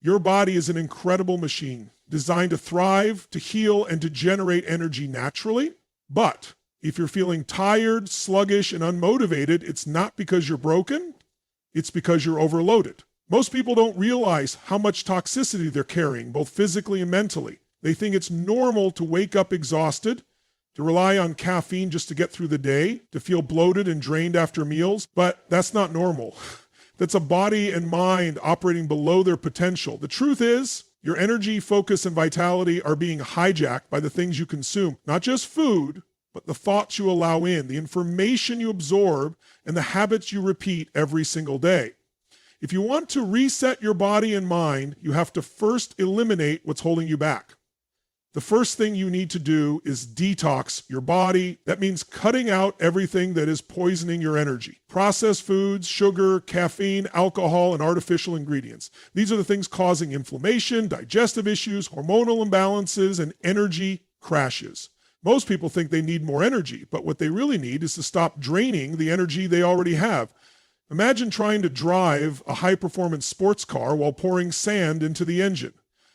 Your body is an incredible machine designed to thrive, to heal, and to generate energy naturally. But if you're feeling tired, sluggish, and unmotivated, it's not because you're broken, it's because you're overloaded. Most people don't realize how much toxicity they're carrying, both physically and mentally. They think it's normal to wake up exhausted, to rely on caffeine just to get through the day, to feel bloated and drained after meals, but that's not normal. That's a body and mind operating below their potential. The truth is, your energy, focus, and vitality are being hijacked by the things you consume, not just food, but the thoughts you allow in, the information you absorb, and the habits you repeat every single day. If you want to reset your body and mind, you have to first eliminate what's holding you back. The first thing you need to do is detox your body. That means cutting out everything that is poisoning your energy. Processed foods, sugar, caffeine, alcohol, and artificial ingredients. These are the things causing inflammation, digestive issues, hormonal imbalances, and energy crashes. Most people think they need more energy, but what they really need is to stop draining the energy they already have. Imagine trying to drive a high-performance sports car while pouring sand into the engine.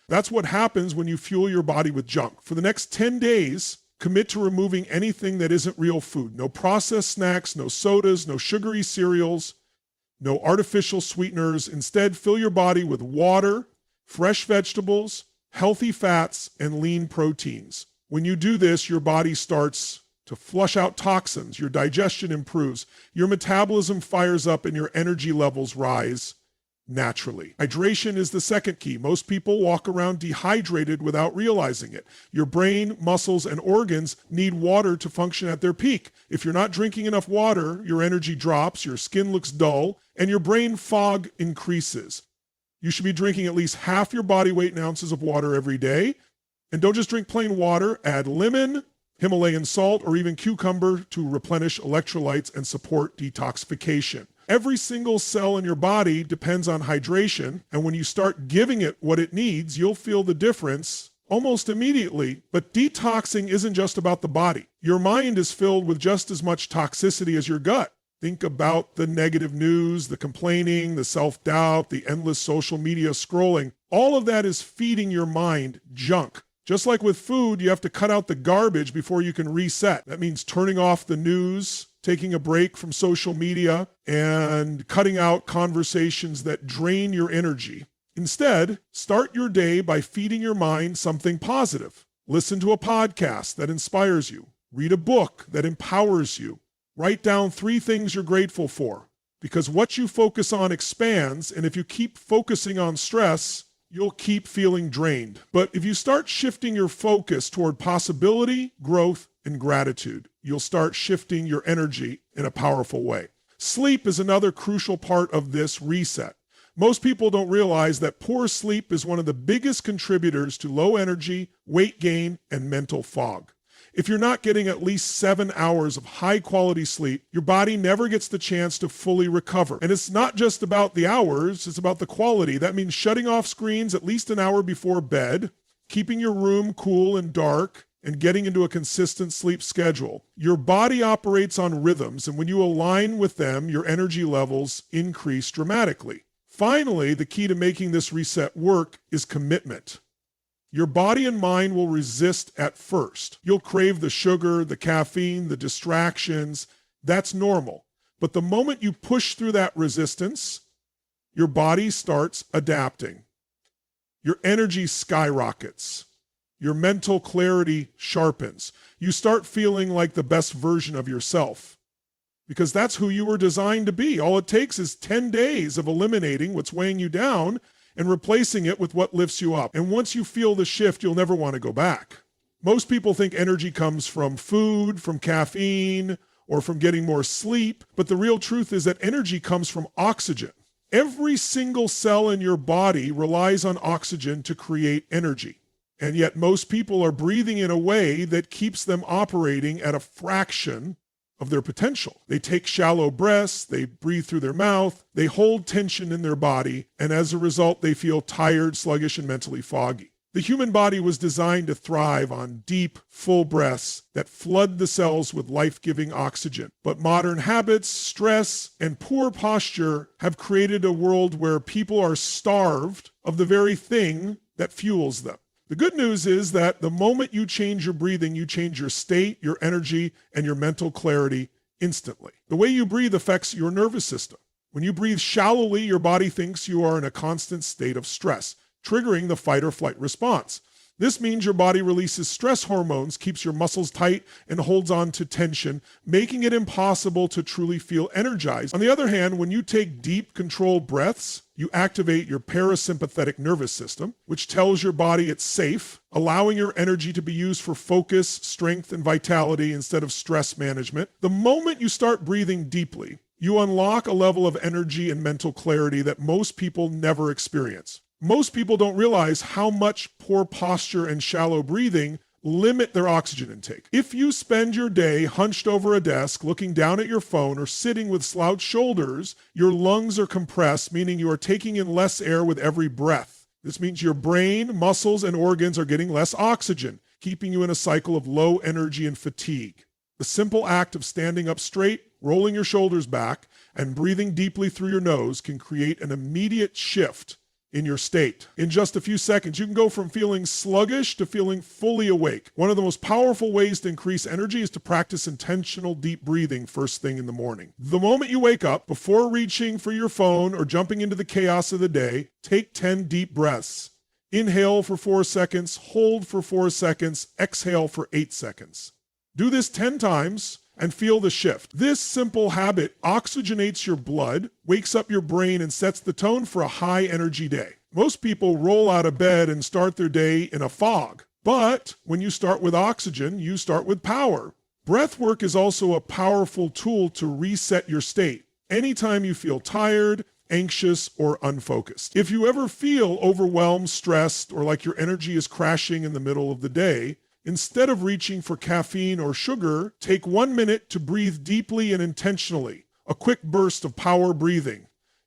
That's what happens when you fuel your body with junk. For the next 10 days, commit to removing anything that isn't real food. No processed snacks, no sodas, no sugary cereals, no artificial sweeteners. Instead, fill your body with water, fresh vegetables, healthy fats, and lean proteins. When you do this, your body starts to flush out toxins, your digestion improves, your metabolism fires up, and your energy levels rise naturally. Hydration is the second key. Most people walk around dehydrated without realizing it. Your brain, muscles, and organs need water to function at their peak. If you're not drinking enough water, your energy drops, your skin looks dull, and your brain fog increases. You should be drinking at least half your body weight in ounces of water every day. And don't just drink plain water, add lemon, Himalayan salt, or even cucumber to replenish electrolytes and support detoxification. Every single cell in your body depends on hydration, and when you start giving it what it needs, you'll feel the difference almost immediately. But detoxing isn't just about the body. Your mind is filled with just as much toxicity as your gut. Think about the negative news, the complaining, the self-doubt, the endless social media scrolling. All of that is feeding your mind junk. Just like with food, you have to cut out the garbage before you can reset. That means turning off the news, taking a break from social media, and cutting out conversations that drain your energy. Instead, start your day by feeding your mind something positive. Listen to a podcast that inspires you. Read a book that empowers you. Write down 3 things you're grateful for, because what you focus on expands, and if you keep focusing on stress, you'll keep feeling drained. But if you start shifting your focus toward possibility, growth, and gratitude, you'll start shifting your energy in a powerful way. Sleep is another crucial part of this reset. Most people don't realize that poor sleep is one of the biggest contributors to low energy, weight gain, and mental fog. If you're not getting at least 7 hours of high quality sleep, your body never gets the chance to fully recover. And it's not just about the hours, it's about the quality. That means shutting off screens at least an hour before bed, keeping your room cool and dark, and getting into a consistent sleep schedule. Your body operates on rhythms, and when you align with them, your energy levels increase dramatically. Finally, the key to making this reset work is commitment. Your body and mind will resist at first. You'll crave the sugar, the caffeine, the distractions. That's normal. But the moment you push through that resistance, your body starts adapting. Your energy skyrockets. Your mental clarity sharpens. You start feeling like the best version of yourself, because that's who you were designed to be. All it takes is 10 days of eliminating what's weighing you down and replacing it with what lifts you up. And once you feel the shift, you'll never want to go back. Most people think energy comes from food, from caffeine, or from getting more sleep, but the real truth is that energy comes from oxygen. Every single cell in your body relies on oxygen to create energy. And yet most people are breathing in a way that keeps them operating at a fraction of their potential. They take shallow breaths, they breathe through their mouth, they hold tension in their body, and as a result, they feel tired, sluggish, and mentally foggy. The human body was designed to thrive on deep, full breaths that flood the cells with life-giving oxygen. But modern habits, stress, and poor posture have created a world where people are starved of the very thing that fuels them. The good news is that the moment you change your breathing, you change your state, your energy, and your mental clarity instantly. The way you breathe affects your nervous system. When you breathe shallowly, your body thinks you are in a constant state of stress, triggering the fight or flight response. This means your body releases stress hormones, keeps your muscles tight, and holds on to tension, making it impossible to truly feel energized. On the other hand, when you take deep, controlled breaths, you activate your parasympathetic nervous system, which tells your body it's safe, allowing your energy to be used for focus, strength, and vitality instead of stress management. The moment you start breathing deeply, you unlock a level of energy and mental clarity that most people never experience. Most people don't realize how much poor posture and shallow breathing limit their oxygen intake. If you spend your day hunched over a desk, looking down at your phone, or sitting with slouched shoulders, your lungs are compressed, meaning you are taking in less air with every breath. This means your brain, muscles, and organs are getting less oxygen, keeping you in a cycle of low energy and fatigue. The simple act of standing up straight, rolling your shoulders back, and breathing deeply through your nose can create an immediate shift in your state. In just a few seconds, you can go from feeling sluggish to feeling fully awake. One of the most powerful ways to increase energy is to practice intentional deep breathing first thing in the morning. The moment you wake up, before reaching for your phone or jumping into the chaos of the day, take 10 deep breaths. Inhale for 4 seconds, hold for 4 seconds, exhale for 8 seconds. Do this 10 times and feel the shift. This simple habit oxygenates your blood, wakes up your brain, and sets the tone for a high energy day. Most people roll out of bed and start their day in a fog. But when you start with oxygen, you start with power. Breath work is also a powerful tool to reset your state anytime you feel tired, anxious, or unfocused. If you ever feel overwhelmed, stressed, or like your energy is crashing in the middle of the day, instead of reaching for caffeine or sugar, take 1 minute to breathe deeply and intentionally. A quick burst of power breathing,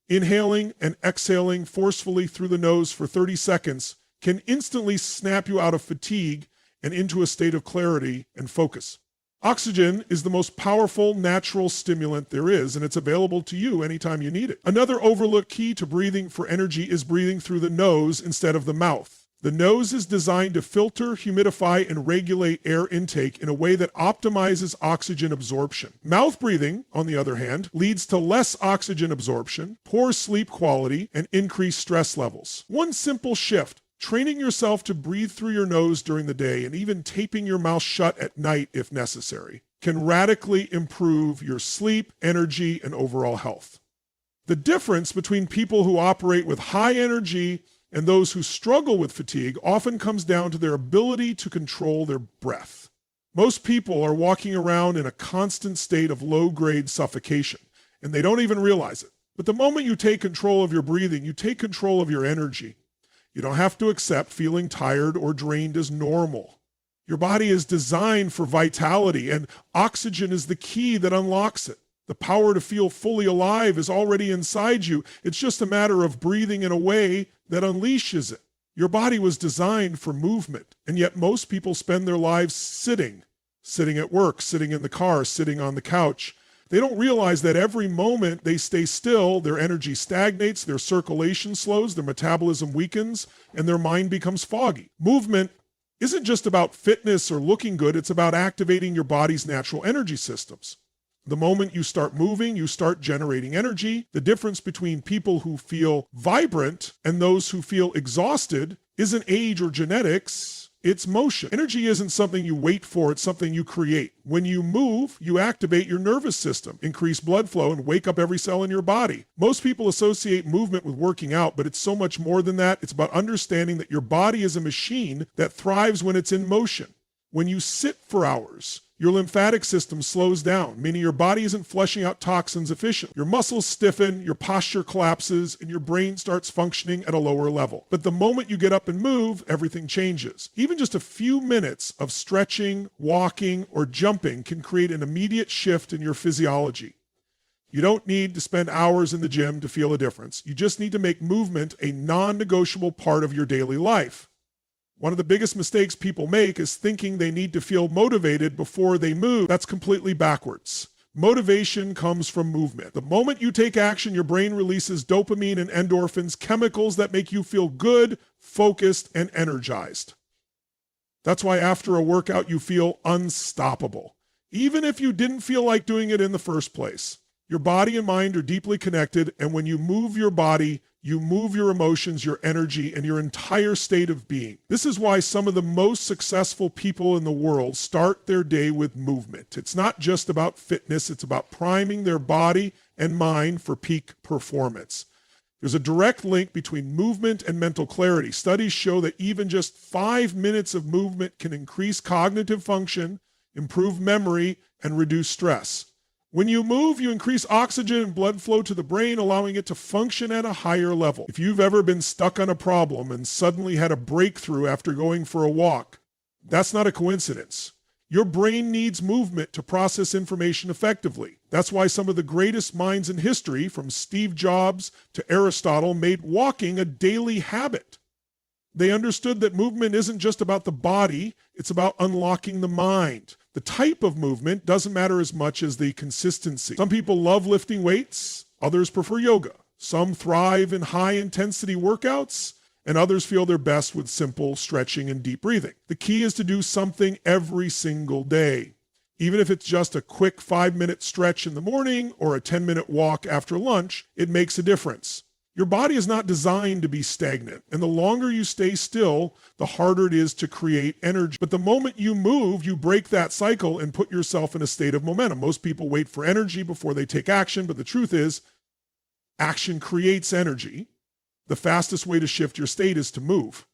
inhaling and exhaling forcefully through the nose for 30 seconds can instantly snap you out of fatigue and into a state of clarity and focus. Oxygen is the most powerful natural stimulant there is, and it's available to you anytime you need it. Another overlooked key to breathing for energy is breathing through the nose instead of the mouth. The nose is designed to filter, humidify, and regulate air intake in a way that optimizes oxygen absorption. Mouth breathing, on the other hand, leads to less oxygen absorption, poor sleep quality, and increased stress levels. One simple shift, training yourself to breathe through your nose during the day and even taping your mouth shut at night if necessary, can radically improve your sleep, energy, and overall health. The difference between people who operate with high energy and those who struggle with fatigue often comes down to their ability to control their breath. Most people are walking around in a constant state of low-grade suffocation, and they don't even realize it. But the moment you take control of your breathing, you take control of your energy. You don't have to accept feeling tired or drained as normal. Your body is designed for vitality, and oxygen is the key that unlocks it. The power to feel fully alive is already inside you. It's just a matter of breathing in a way that unleashes it. Your body was designed for movement, and yet most people spend their lives sitting at work, sitting in the car, sitting on the couch. They don't realize that every moment they stay still, their energy stagnates, their circulation slows, their metabolism weakens, and their mind becomes foggy. Movement isn't just about fitness or looking good, it's about activating your body's natural energy systems. The moment you start moving, you start generating energy. The difference between people who feel vibrant and those who feel exhausted isn't age or genetics, it's motion. Energy isn't something you wait for, it's something you create. When you move, you activate your nervous system, increase blood flow, and wake up every cell in your body. Most people associate movement with working out, but it's so much more than that. It's about understanding that your body is a machine that thrives when it's in motion. When you sit for hours, your lymphatic system slows down, meaning your body isn't flushing out toxins efficiently. Your muscles stiffen, your posture collapses, and your brain starts functioning at a lower level. But the moment you get up and move, everything changes. Even just a few minutes of stretching, walking, or jumping can create an immediate shift in your physiology. You don't need to spend hours in the gym to feel a difference. You just need to make movement a non-negotiable part of your daily life. One of the biggest mistakes people make is thinking they need to feel motivated before they move. That's completely backwards. Motivation comes from movement. The moment you take action, your brain releases dopamine and endorphins, chemicals that make you feel good, focused, and energized. That's why after a workout, you feel unstoppable, even if you didn't feel like doing it in the first place. Your body and mind are deeply connected, and when you move your body, you move your emotions, your energy, and your entire state of being. This is why some of the most successful people in the world start their day with movement. It's not just about fitness, it's about priming their body and mind for peak performance. There's a direct link between movement and mental clarity. Studies show that even just 5 minutes of movement can increase cognitive function, improve memory, and reduce stress. When you move, you increase oxygen and blood flow to the brain, allowing it to function at a higher level. If you've ever been stuck on a problem and suddenly had a breakthrough after going for a walk, that's not a coincidence. Your brain needs movement to process information effectively. That's why some of the greatest minds in history, from Steve Jobs to Aristotle, made walking a daily habit. They understood that movement isn't just about the body, it's about unlocking the mind. The type of movement doesn't matter as much as the consistency. Some people love lifting weights, others prefer yoga. Some thrive in high-intensity workouts, and others feel their best with simple stretching and deep breathing. The key is to do something every single day. Even if it's just a quick 5-minute stretch in the morning or a 10-minute walk after lunch, it makes a difference. Your body is not designed to be stagnant, and the longer you stay still, the harder it is to create energy. But the moment you move, you break that cycle and put yourself in a state of momentum. Most people wait for energy before they take action, but the truth is, action creates energy. The fastest way to shift your state is to move.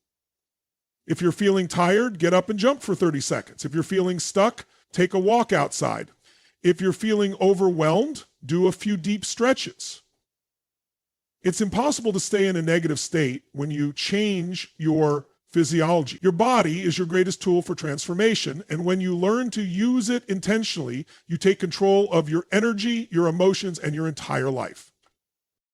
If you're feeling tired, get up and jump for 30 seconds. If you're feeling stuck, take a walk outside. If you're feeling overwhelmed, do a few deep stretches. It's impossible to stay in a negative state when you change your physiology. Your body is your greatest tool for transformation, and when you learn to use it intentionally, you take control of your energy, your emotions, and your entire life.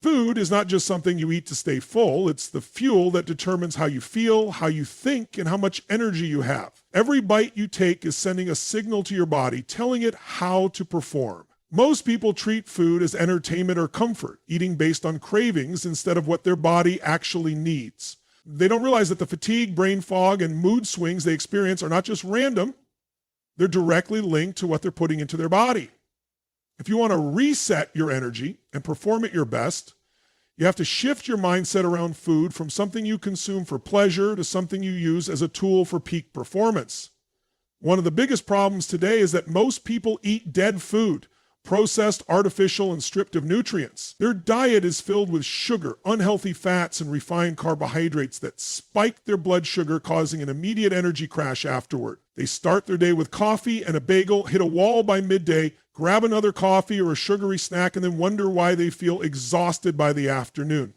Food is not just something you eat to stay full, it's the fuel that determines how you feel, how you think, and how much energy you have. Every bite you take is sending a signal to your body, telling it how to perform. Most people treat food as entertainment or comfort, eating based on cravings instead of what their body actually needs. They don't realize that the fatigue, brain fog, and mood swings they experience are not just random, they're directly linked to what they're putting into their body. If you want to reset your energy and perform at your best, you have to shift your mindset around food from something you consume for pleasure to something you use as a tool for peak performance. One of the biggest problems today is that most people eat dead food, processed, artificial, and stripped of nutrients. Their diet is filled with sugar, unhealthy fats, and refined carbohydrates that spike their blood sugar, causing an immediate energy crash afterward. They start their day with coffee and a bagel, hit a wall by midday, grab another coffee or a sugary snack, and then wonder why they feel exhausted by the afternoon.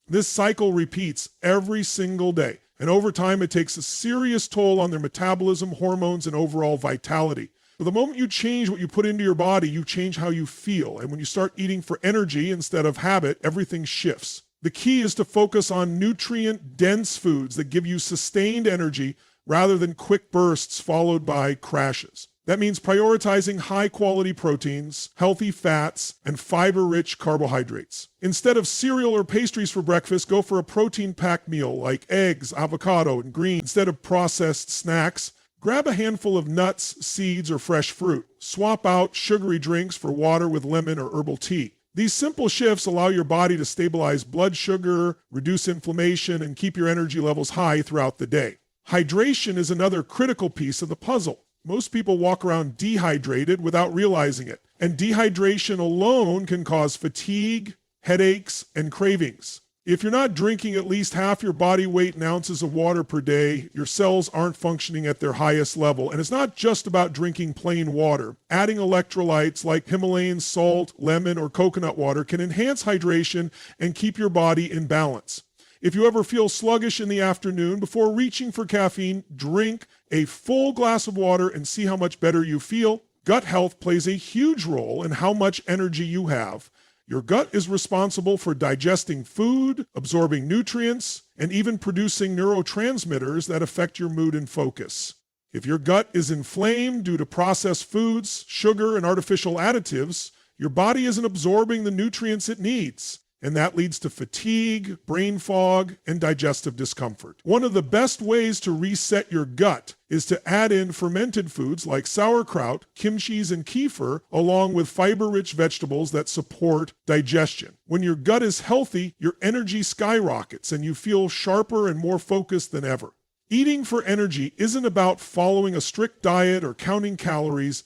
This cycle repeats every single day, and over time it takes a serious toll on their metabolism, hormones, and overall vitality. So the moment you change what you put into your body, you change how you feel. And when you start eating for energy instead of habit, everything shifts. The key is to focus on nutrient-dense foods that give you sustained energy rather than quick bursts followed by crashes. That means prioritizing high-quality proteins, healthy fats, and fiber-rich carbohydrates. Instead of cereal or pastries for breakfast, go for a protein-packed meal like eggs, avocado, and greens. Instead of processed snacks, grab a handful of nuts, seeds, or fresh fruit. Swap out sugary drinks for water with lemon or herbal tea. These simple shifts allow your body to stabilize blood sugar, reduce inflammation, and keep your energy levels high throughout the day. Hydration is another critical piece of the puzzle. Most people walk around dehydrated without realizing it, and dehydration alone can cause fatigue, headaches, and cravings. If you're not drinking at least half your body weight in ounces of water per day, your cells aren't functioning at their highest level. And it's not just about drinking plain water. Adding electrolytes like Himalayan salt, lemon, or coconut water can enhance hydration and keep your body in balance. If you ever feel sluggish in the afternoon, before reaching for caffeine, drink a full glass of water and see how much better you feel. Gut health plays a huge role in how much energy you have. Your gut is responsible for digesting food, absorbing nutrients, and even producing neurotransmitters that affect your mood and focus. If your gut is inflamed due to processed foods, sugar, and artificial additives, your body isn't absorbing the nutrients it needs, and that leads to fatigue, brain fog, and digestive discomfort. One of the best ways to reset your gut is to add in fermented foods like sauerkraut, kimchi, and kefir, along with fiber-rich vegetables that support digestion. When your gut is healthy, your energy skyrockets and you feel sharper and more focused than ever. Eating for energy isn't about following a strict diet or counting calories.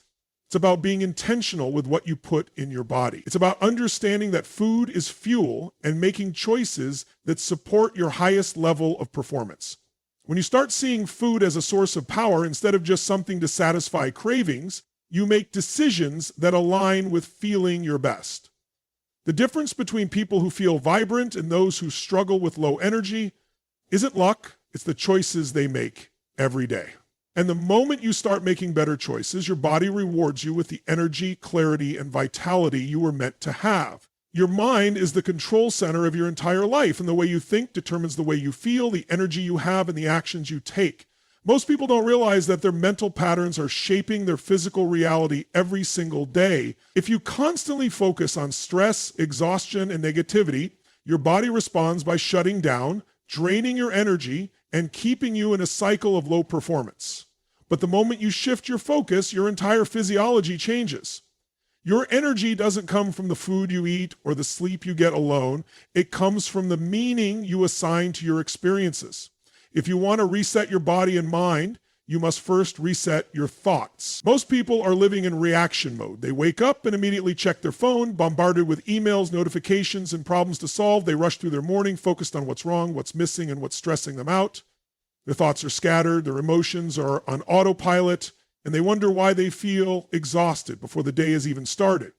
It's about being intentional with what you put in your body. It's about understanding that food is fuel and making choices that support your highest level of performance. When you start seeing food as a source of power instead of just something to satisfy cravings, you make decisions that align with feeling your best. The difference between people who feel vibrant and those who struggle with low energy isn't luck, it's the choices they make every day. And the moment you start making better choices, your body rewards you with the energy, clarity, and vitality you were meant to have. Your mind is the control center of your entire life, and the way you think determines the way you feel, the energy you have, and the actions you take. Most people don't realize that their mental patterns are shaping their physical reality every single day. If you constantly focus on stress, exhaustion, and negativity, your body responds by shutting down, draining your energy, and keeping you in a cycle of low performance. But the moment you shift your focus, your entire physiology changes. Your energy doesn't come from the food you eat or the sleep you get alone. It comes from the meaning you assign to your experiences. If you want to reset your body and mind, you must first reset your thoughts. Most people are living in reaction mode. They wake up and immediately check their phone, bombarded with emails, notifications, and problems to solve. They rush through their morning, focused on what's wrong, what's missing, and what's stressing them out. Their thoughts are scattered, their emotions are on autopilot, and they wonder why they feel exhausted before the day has even started.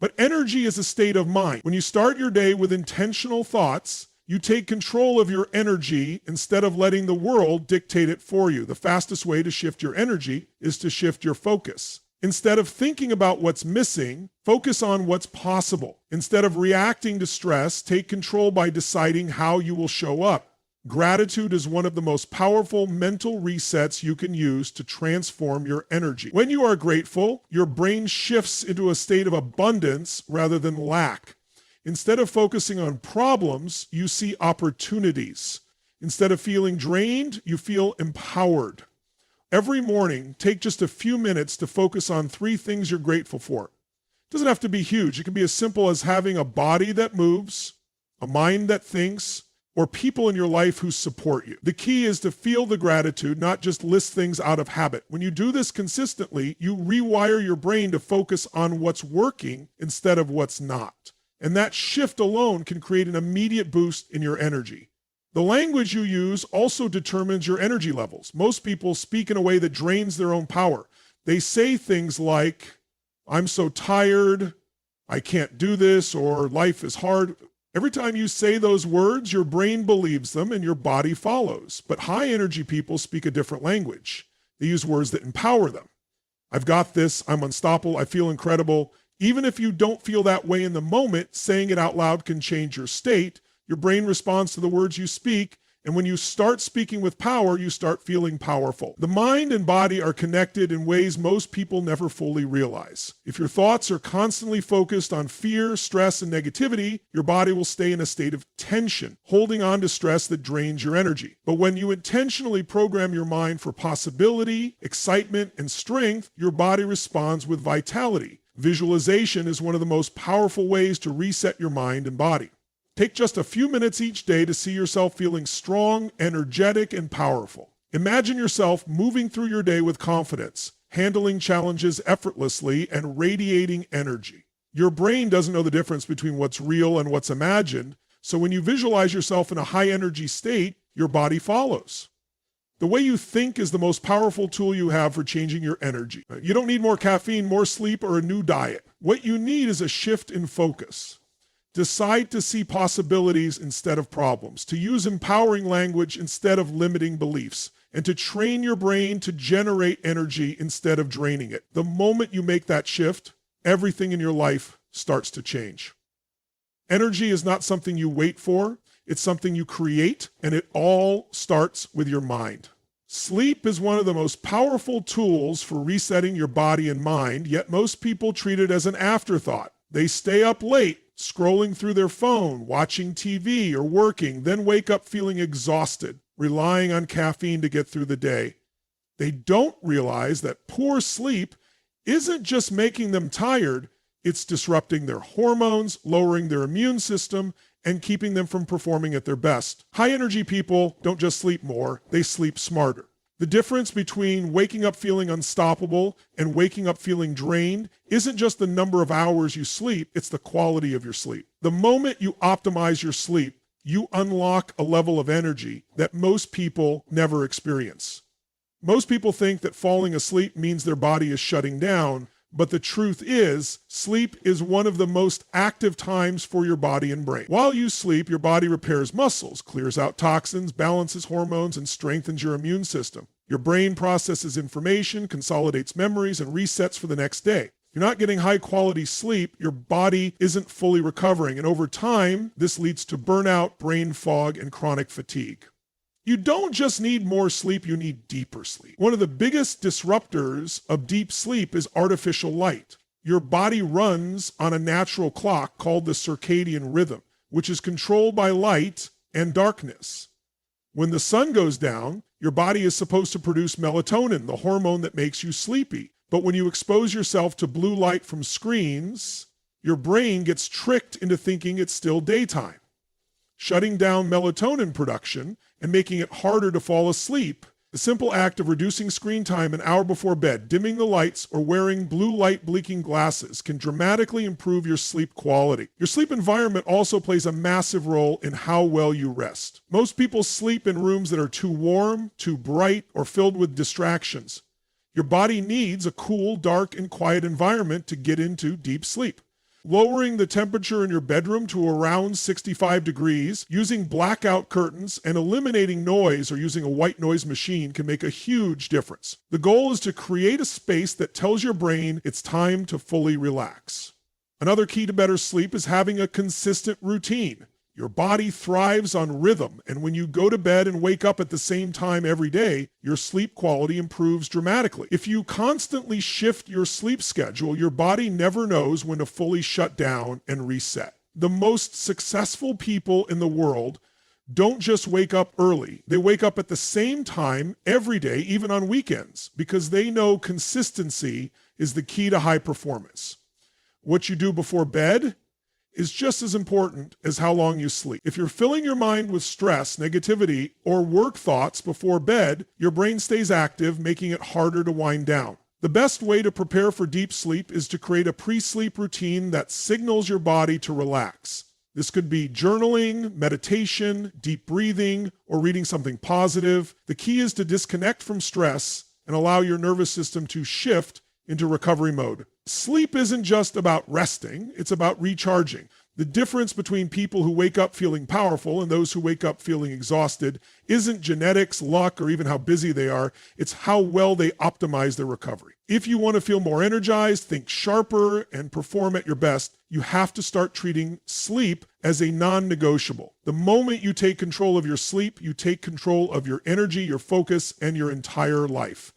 But energy is a state of mind. When you start your day with intentional thoughts, you take control of your energy instead of letting the world dictate it for you. The fastest way to shift your energy is to shift your focus. Instead of thinking about what's missing, focus on what's possible. Instead of reacting to stress, take control by deciding how you will show up. Gratitude is one of the most powerful mental resets you can use to transform your energy. When you are grateful, your brain shifts into a state of abundance rather than lack. Instead of focusing on problems, you see opportunities. Instead of feeling drained, you feel empowered. Every morning, take just a few minutes to focus on 3 things you're grateful for. It doesn't have to be huge. It can be as simple as having a body that moves, a mind that thinks, or people in your life who support you. The key is to feel the gratitude, not just list things out of habit. When you do this consistently, you rewire your brain to focus on what's working instead of what's not. And that shift alone can create an immediate boost in your energy. The language you use also determines your energy levels. Most people speak in a way that drains their own power. They say things like, "I'm so tired," "I can't do this," or "life is hard." Every time you say those words, your brain believes them and your body follows. But high energy people speak a different language. They use words that empower them. "I've got this," "I'm unstoppable," "I feel incredible." Even if you don't feel that way in the moment, saying it out loud can change your state. Your brain responds to the words you speak, and when you start speaking with power, you start feeling powerful. The mind and body are connected in ways most people never fully realize. If your thoughts are constantly focused on fear, stress, and negativity, your body will stay in a state of tension, holding on to stress that drains your energy. But when you intentionally program your mind for possibility, excitement, and strength, your body responds with vitality. Visualization is one of the most powerful ways to reset your mind and body. Take just a few minutes each day to see yourself feeling strong, energetic, and powerful. Imagine yourself moving through your day with confidence, handling challenges effortlessly, and radiating energy. Your brain doesn't know the difference between what's real and what's imagined, so when you visualize yourself in a high-energy state, your body follows. The way you think is the most powerful tool you have for changing your energy. You don't need more caffeine, more sleep, or a new diet. What you need is a shift in focus. Decide to see possibilities instead of problems, to use empowering language instead of limiting beliefs, and to train your brain to generate energy instead of draining it. The moment you make that shift, everything in your life starts to change. Energy is not something you wait for. It's something you create, and it all starts with your mind. Sleep is one of the most powerful tools for resetting your body and mind, yet most people treat it as an afterthought. They stay up late, scrolling through their phone, watching TV, or working, then wake up feeling exhausted, relying on caffeine to get through the day. They don't realize that poor sleep isn't just making them tired, it's disrupting their hormones, lowering their immune system, and keeping them from performing at their best. High-energy people don't just sleep more, they sleep smarter. The difference between waking up feeling unstoppable and waking up feeling drained isn't just the number of hours you sleep, it's the quality of your sleep. The moment you optimize your sleep, you unlock a level of energy that most people never experience. Most people think that falling asleep means their body is shutting down, but the truth is, sleep is one of the most active times for your body and brain. While you sleep, your body repairs muscles, clears out toxins, balances hormones, and strengthens your immune system. Your brain processes information, consolidates memories, and resets for the next day. If you're not getting high-quality sleep, your body isn't fully recovering, and over time, this leads to burnout, brain fog, and chronic fatigue. You don't just need more sleep, you need deeper sleep. One of the biggest disruptors of deep sleep is artificial light. Your body runs on a natural clock called the circadian rhythm, which is controlled by light and darkness. When the sun goes down, your body is supposed to produce melatonin, the hormone that makes you sleepy. But when you expose yourself to blue light from screens, your brain gets tricked into thinking it's still daytime, shutting down melatonin production and making it harder to fall asleep. The simple act of reducing screen time an hour before bed, dimming the lights, or wearing blue light blinking glasses can dramatically improve your sleep quality. Your sleep environment also plays a massive role in how well you rest. Most people sleep in rooms that are too warm, too bright, or filled with distractions. Your body needs a cool, dark, and quiet environment to get into deep sleep. Lowering the temperature in your bedroom to around 65 degrees, using blackout curtains, and eliminating noise or using a white noise machine can make a huge difference. The goal is to create a space that tells your brain it's time to fully relax. Another key to better sleep is having a consistent routine. Your body thrives on rhythm, and when you go to bed and wake up at the same time every day, your sleep quality improves dramatically. If you constantly shift your sleep schedule, your body never knows when to fully shut down and reset. The most successful people in the world don't just wake up early. They wake up at the same time every day, even on weekends, because they know consistency is the key to high performance. What you do before bed is just as important as how long you sleep. If you're filling your mind with stress, negativity, or work thoughts before bed, your brain stays active, making it harder to wind down. The best way to prepare for deep sleep is to create a pre-sleep routine that signals your body to relax. This could be journaling, meditation, deep breathing, or reading something positive. The key is to disconnect from stress and allow your nervous system to shift into recovery mode. Sleep isn't just about resting, it's about recharging. The difference between people who wake up feeling powerful and those who wake up feeling exhausted isn't genetics, luck, or even how busy they are. It's how well they optimize their recovery. If you want to feel more energized, think sharper, and perform at your best, you have to start treating sleep as a non-negotiable. The moment you take control of your sleep, you take control of your energy, your focus, and your entire life.